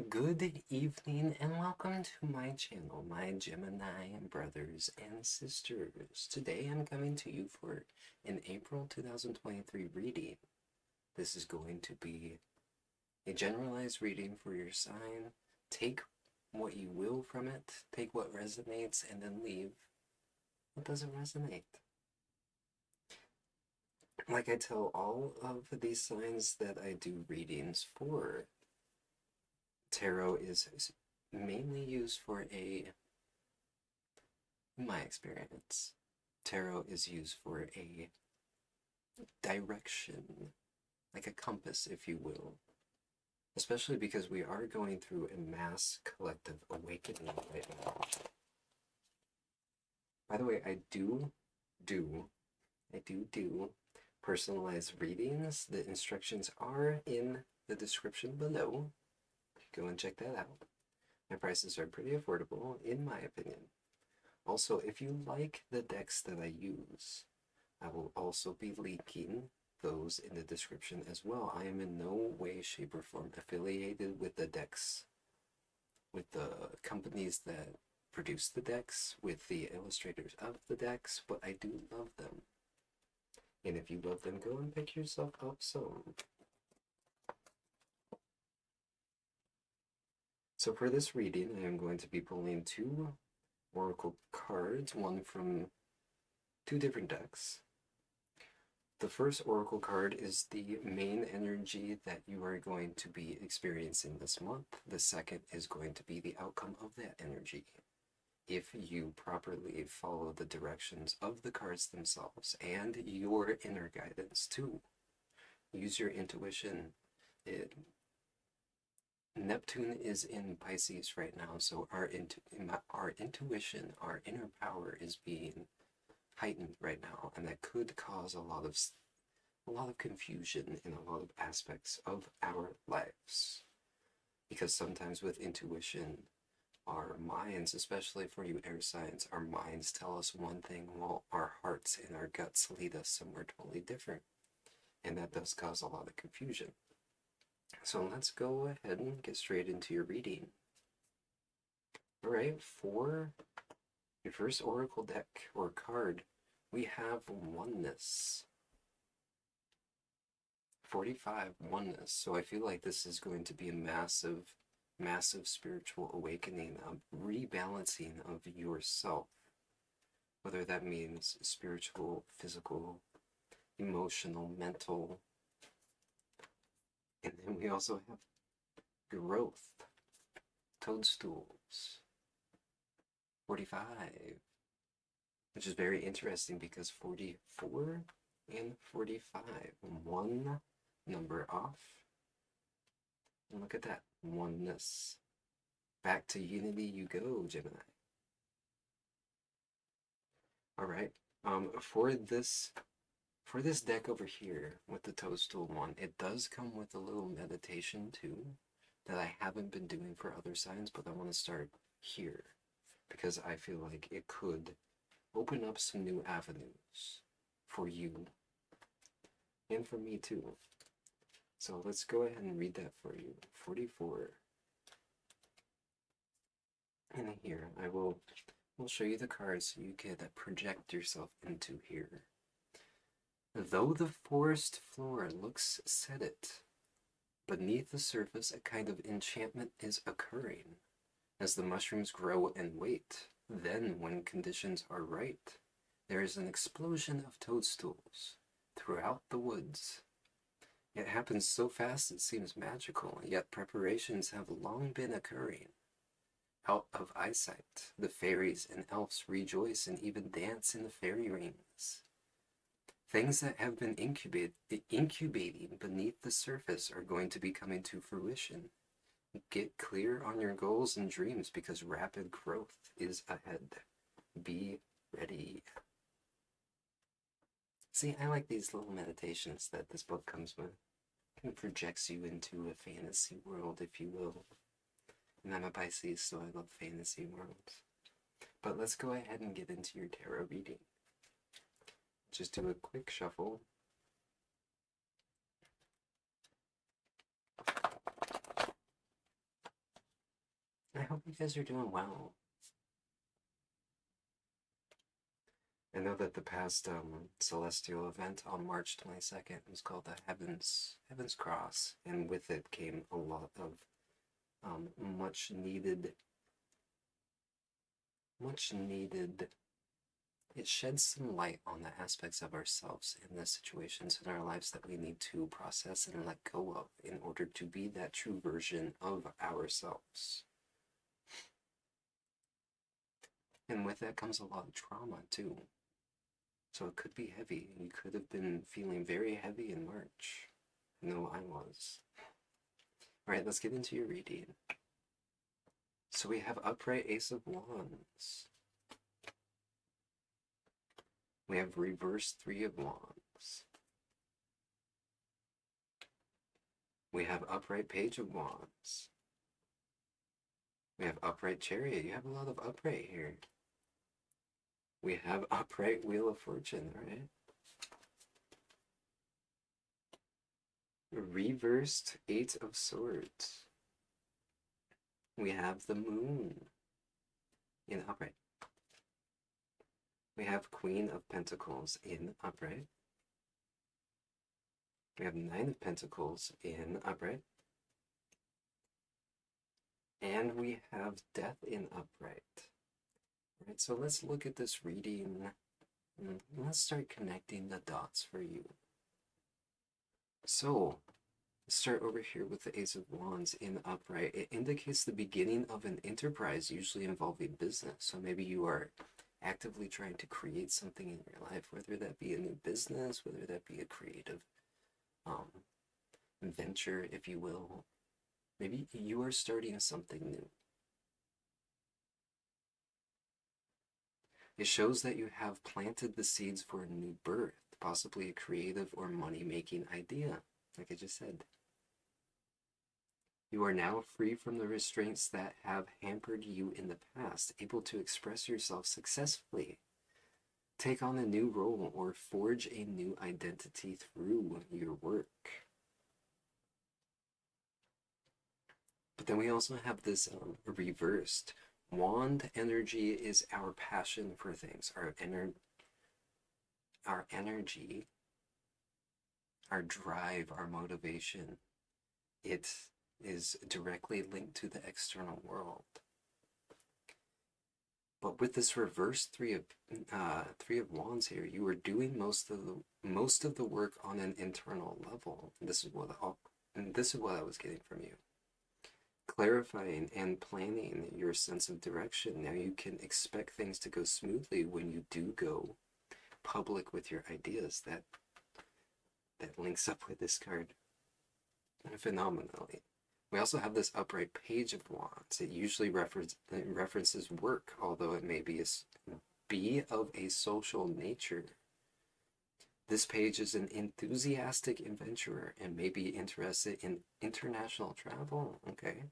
Good evening and welcome to my channel, my Gemini brothers and sisters. Today I'm coming to you for an April 2023 reading. This is going to be a generalized reading for your sign. Take what you will from it, take what resonates, and then leave what doesn't resonate. Like I tell all of these signs that I do readings for, tarot is mainly used for in my experience, tarot is used for a direction, like a compass, if you will. Especially because we are going through a mass collective awakening right now. By the way, I do personalized readings. The instructions are in the description below. Go and check that out. My prices are pretty affordable, in my opinion. Also, if you like the decks that I use, I will also be linking those in the description as well. I am in no way, shape, or form affiliated with the decks, with the companies that produce the decks, with the illustrators of the decks, but I do love them. And if you love them, go and pick yourself up some. So for this reading, I am going to be pulling two oracle cards, one from two different decks. The first oracle card is the main energy that you are going to be experiencing this month. The second is going to be the outcome of that energy, if you properly follow the directions of the cards themselves and your inner guidance too. Use your intuition. Neptune is in Pisces right now, so our intuition, our inner power is being heightened right now, and that could cause a lot of confusion in a lot of aspects of our lives. Because sometimes with intuition, our minds, especially for you air signs, our minds tell us one thing while our hearts and our guts lead us somewhere totally different. And that does cause a lot of confusion. So let's go ahead and get straight into your reading. Alright, for your first oracle deck or card, we have oneness. 45, oneness. So I feel like this is going to be a massive spiritual awakening, a rebalancing of yourself. Whether that means spiritual, physical, emotional, mental. And then we also have growth, toadstools, 45, which is very interesting because 44 and 45, one number off. And look at that, oneness. Back to unity you go, Gemini. All right, for this deck over here with the toadstool one, it does come with a little meditation too that I haven't been doing for other signs, but I want to start here because I feel like it could open up some new avenues for you and for me too. So let's go ahead and read that for you. 44. And here I will show you the cards so you can project yourself into here. Though the forest floor looks sedate, beneath the surface a kind of enchantment is occurring as the mushrooms grow and wait. Then, when conditions are right, there is an explosion of toadstools throughout the woods. It happens so fast it seems magical, yet preparations have long been occurring. Out of eyesight, the fairies and elves rejoice and even dance in the fairy rings. Things that have been incubating beneath the surface are going to be coming to fruition. Get clear on your goals and dreams because rapid growth is ahead. Be ready. See, I like these little meditations that this book comes with. It kind of projects you into a fantasy world, if you will. And I'm a Pisces, so I love fantasy worlds. But let's go ahead and get into your tarot reading. Just do a quick shuffle. you guys are doing well. I know that the past celestial event on March 22nd was called the Heavens Cross, and with it came a lot of much needed. It sheds some light on the aspects of ourselves in the situations in our lives that we need to process and let go of in order to be that true version of ourselves. And with that comes a lot of trauma too. So it could be heavy. You could have been feeling very heavy in March. No, I was. Alright, let's get into your reading. So we have upright Ace of Wands. We have reverse Three of Wands. We have upright Page of Wands. We have upright Chariot. You have a lot of upright here. We have upright Wheel of Fortune, right? Reversed Eight of Swords. We have the Moon in upright. We have Queen of Pentacles in upright. We have Nine of Pentacles in upright. And we have Death in upright. All right, so let's look at this reading. Let's start connecting the dots for you. So, let's start over here with the Ace of Wands in upright. It indicates the beginning of an enterprise, usually involving business. So maybe you are actively trying to create something in your life, whether that be a new business, whether that be a creative venture, if you will. Maybe you are starting something new. It shows that you have planted the seeds for a new birth, possibly a creative or money-making idea, like I just said. You are now free from the restraints that have hampered you in the past, able to express yourself successfully, take on a new role, or forge a new identity through your work. But then we also have this reversed. Wand energy is our passion for things, our energy, our drive, our motivation. It is directly linked to the external world. But with this reverse three of Wands here, you are doing most of the work on an internal level. This is what I was getting from you. Clarifying and planning your sense of direction. Now you can expect things to go smoothly when you do go public with your ideas. That links up with this card phenomenally. We also have this upright Page of Wands. It usually references work, although it may be of a social nature. This page is an enthusiastic adventurer and may be interested in international travel, okay?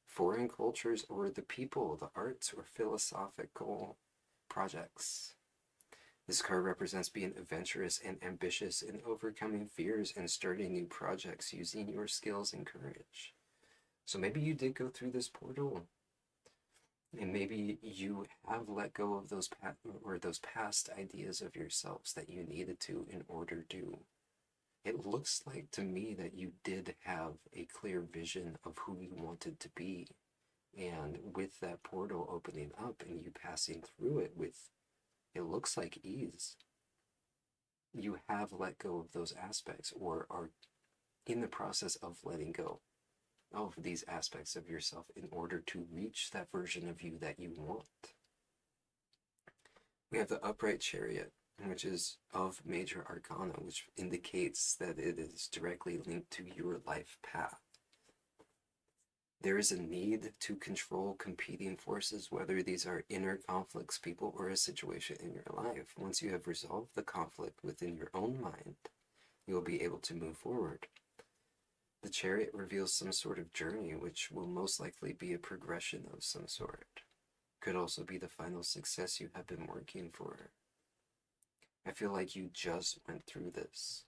Foreign cultures or the people, the arts, or philosophical projects. This card represents being adventurous and ambitious in overcoming fears and starting new projects using your skills and courage. So maybe you did go through this portal, and maybe you have let go of those past ideas of yourselves that you needed to in order to. It looks like to me that you did have a clear vision of who you wanted to be, and with that portal opening up and you passing through it with, it looks like ease, you have let go of those aspects or are in the process of letting go of these aspects of yourself in order to reach that version of you that you want. We have the upright Chariot, which is of major arcana, which indicates that it is directly linked to your life path. There is a need to control competing forces, whether these are inner conflicts, people, or a situation in your life. Once you have resolved the conflict within your own mind, you will be able to move forward. The Chariot reveals some sort of journey, which will most likely be a progression of some sort. Could also be the final success you have been working for. I feel like you just went through this.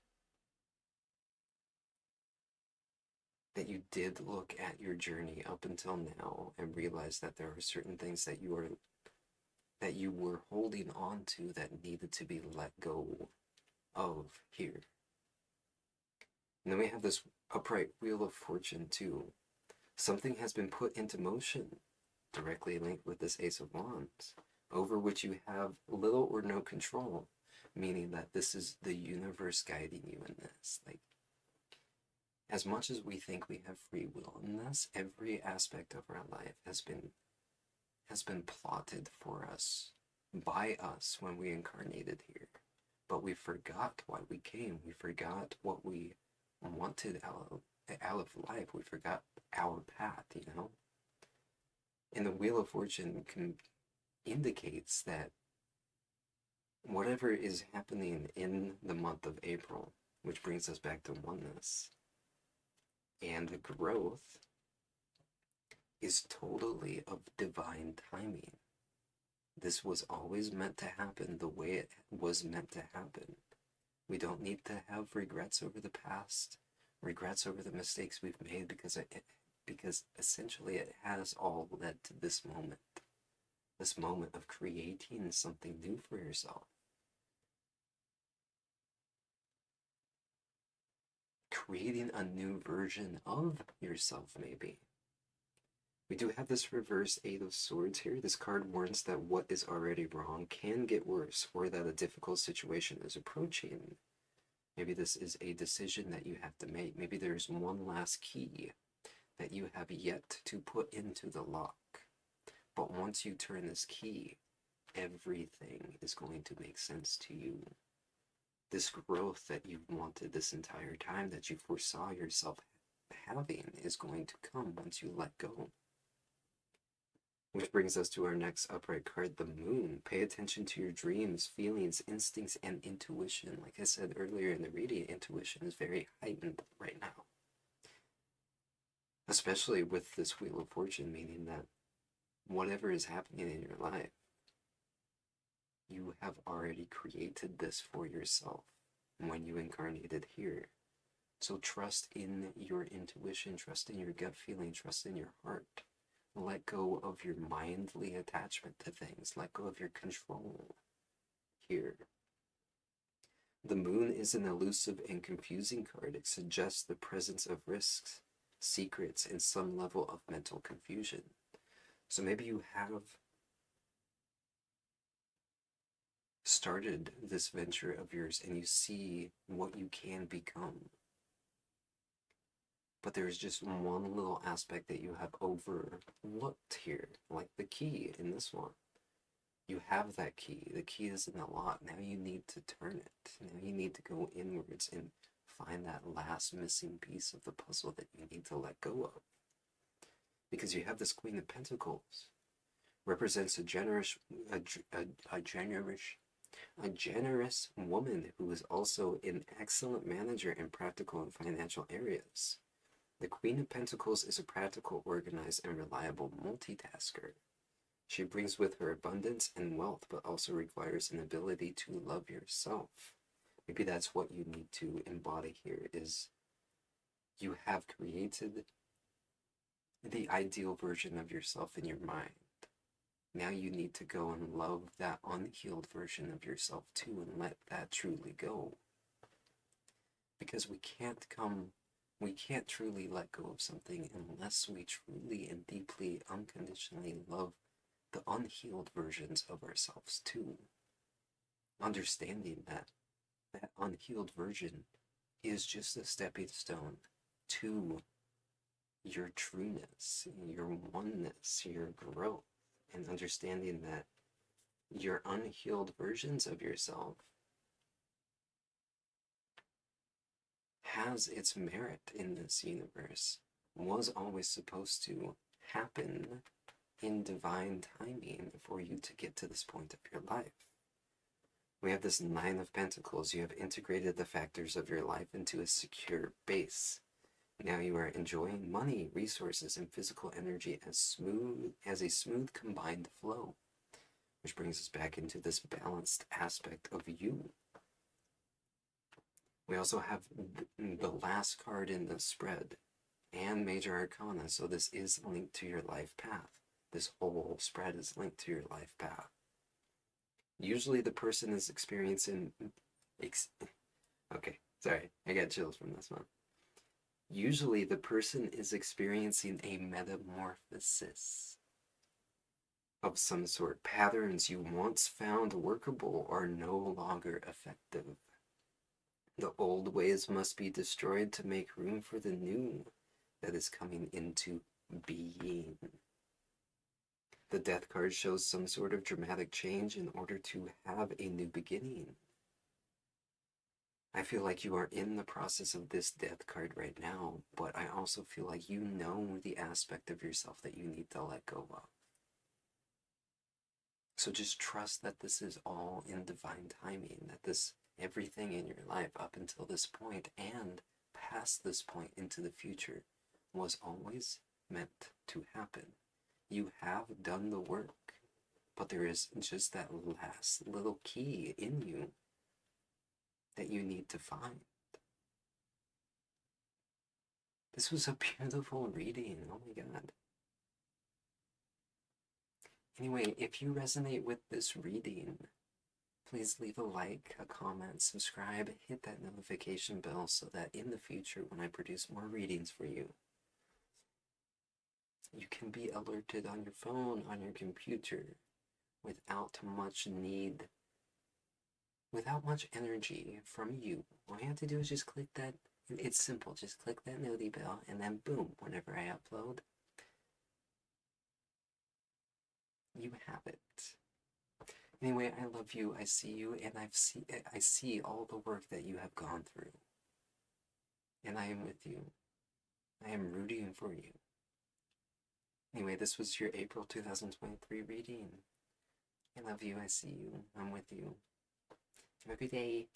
that you did look at your journey up until now and realize that there are certain things that you were holding on to that needed to be let go of here. And then we have this upright wheel of fortune too. Something has been put into motion, directly linked with this Ace of Wands, over which you have little or no control, meaning that this is the universe guiding you in this. Like, as much as we think we have free will in this, every aspect of our life has been plotted for us, by us when we incarnated here. But we forgot why we came. We forgot what we wanted out of life. We forgot our path, you know? And the Wheel of Fortune indicates that whatever is happening in the month of April, which brings us back to oneness, and the growth is totally of divine timing. This was always meant to happen the way it was meant to happen. We don't need to have regrets over the past, regrets over the mistakes we've made, because essentially it has all led to this moment of creating something new for yourself. Creating a new version of yourself, maybe. We do have this reverse Eight of Swords here. This card warns that what is already wrong can get worse, or that a difficult situation is approaching. Maybe this is a decision that you have to make. Maybe there's one last key that you have yet to put into the lock. But once you turn this key, everything is going to make sense to you. This growth that you've wanted this entire time, that you foresaw yourself having, is going to come once you let go. Which brings us to our next upright card, the Moon. Pay attention to your dreams, feelings, instincts, and intuition. Like I said earlier in the reading, intuition is very heightened right now. Especially with this Wheel of Fortune, meaning that whatever is happening in your life, you have already created this for yourself when you incarnated here. So trust in your intuition, trust in your gut feeling, trust in your heart. Let go of your mindly attachment to things. Let go of your control here. The Moon is an elusive and confusing card. It suggests the presence of risks, secrets, and some level of mental confusion. So maybe you have started this venture of yours and you see what you can become. But there's just one little aspect that you have overlooked here, like the key in this one. You have that key. The key is in the lock. Now you need to turn it. Now you need to go inwards and find that last missing piece of the puzzle that you need to let go of. Because you have this Queen of Pentacles. Represents a generous woman who is also an excellent manager in practical and financial areas. The Queen of Pentacles is a practical, organized, and reliable multitasker. She brings with her abundance and wealth, but also requires an ability to love yourself. Maybe that's what you need to embody here, is you have created the ideal version of yourself in your mind. Now you need to go and love that unhealed version of yourself too, and let that truly go. Because we can't truly let go of something unless we truly and deeply, unconditionally love the unhealed versions of ourselves too. Understanding that that unhealed version is just a stepping stone to your trueness, your oneness, your growth, and understanding that your unhealed versions of yourself has its merit in this universe, was always supposed to happen in divine timing for you to get to this point of your life. We have this Nine of Pentacles. You have integrated the factors of your life into a secure base. Now you are enjoying money, resources, and physical energy as a smooth combined flow. Which brings us back into this balanced aspect of you. We also have the last card in the spread, and Major Arcana, so this is linked to your life path. This whole spread is linked to your life path. Usually the person is experiencing... okay, sorry, I got chills from this one. Usually the person is experiencing a metamorphosis of some sort. Patterns you once found workable are no longer effective. The old ways must be destroyed to make room for the new that is coming into being. The death card shows some sort of dramatic change in order to have a new beginning. I feel like you are in the process of this death card right now, but I also feel like you know the aspect of yourself that you need to let go of. So just trust that this is all in divine timing, that this everything in your life up until this point and past this point into the future was always meant to happen. You have done the work, but there is just that last little key in you that you need to find. This was a beautiful reading. Oh my god. Anyway, if you resonate with this reading, please leave a like, a comment, subscribe, hit that notification bell so that in the future when I produce more readings for you, you can be alerted on your phone, on your computer, without much need, without much energy from you. All you have to do is just click that. It's simple. Just click that noti bell, and then boom, whenever I upload, you have it. Anyway, I love you. I see you, and I see all the work that you have gone through, and I am with you. I am rooting for you. Anyway, this was your April 2023 reading. I love you. I see you. I'm with you. Have a good day.